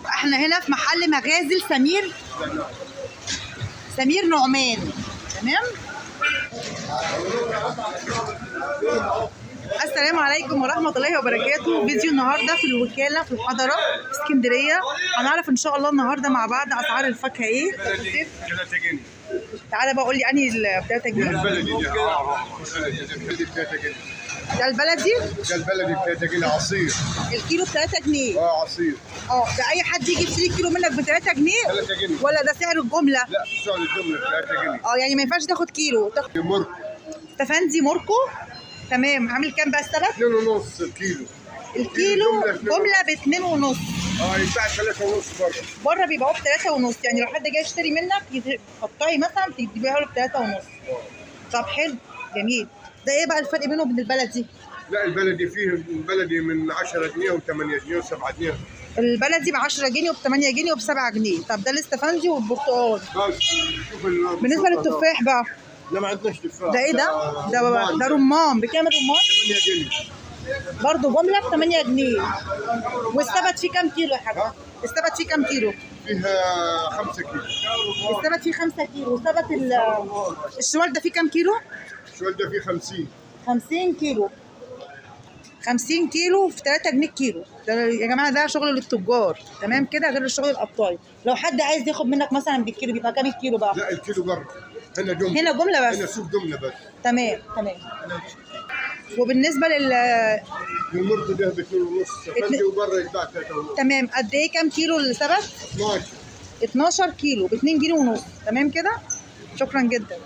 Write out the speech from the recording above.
احنا هنا في محل مغازل سمير نعمان. تمام. السلام عليكم ورحمة الله وبركاته. فيديو النهارده في الوكالة في الحضرة في اسكندرية. هنعرف ان شاء الله النهارده مع بعض اسعار الفاكهة ايه. 3 جنيه. تعالى بقى قول لي انهي ال 3 جنيه. البلدي دي 3 جنيه. ده البلدي؟ ده البلدي 3 جنيه عصير. الكيلو ب 3 جنيه. عصير. ده اي حد يجي يشتري كيلو منك ب 3 جنيه؟ 3 جنيه. ولا ده سعر الجملة؟ لا سعر الجملة 3 جنيه. يعني ما ينفعش تاخد كيلو، تاخد مركو. استفندي موركو. تمام. عامل كام بقى السبت؟ 2.5 الكيلو. الكيلو جملة ب 2.5. يتباع 3.5 بره. بره بيبيعوه ب 3.5، يعني لو حد جاي يشتري منك تقطعي مثلا تبيعه له ب 3.5. طب حلو جميل. ده ايه بقى الفرق بينه وبين البلدي؟ لا البلدي فيه البلدي من 10 جنيه و8 جنيه و7 جنيه. البلدي ب 10 جنيه وب 8 جنيه وب 7 جنيه. طب ده الاستفندي والبرتقال. بالنسبه للتفاح بقى؟ لا ما عندناش تفاح. ده ايه ده؟ ده رمان. بكام الرمان؟ 8 جنيه. برضه جمله ب 8 جنيه. والثبت فيه كام كيلو يا حاج؟ الثبت فيه كام كيلو؟ فيها 5 كيلو. الثبت فيه 5 كيلو. والثبت الشوال ده فيه كام كيلو؟ الشوال ده فيه 50. 50 كيلو. 50 كيلو في 3 جنيه كيلو. ده يا جماعه ده شغل للتجار. تمام كده، غير الشغل القطاعي. لو حد عايز ياخد منك مثلا بالكيلو بيبقى كام الكيلو بقى؟ لا الكيلو بره. هنا جمله. هنا جمله بس. هنا سوق جمله بس. تمام. وبالنسبه المركو ده ب 2.5 فندي وبره يتباع 3.5. تمام. قد ايه كام كيلو الثبت؟ 12. 12 كيلو ب 2 جنيه ونص. تمام كده. شكرا جدا.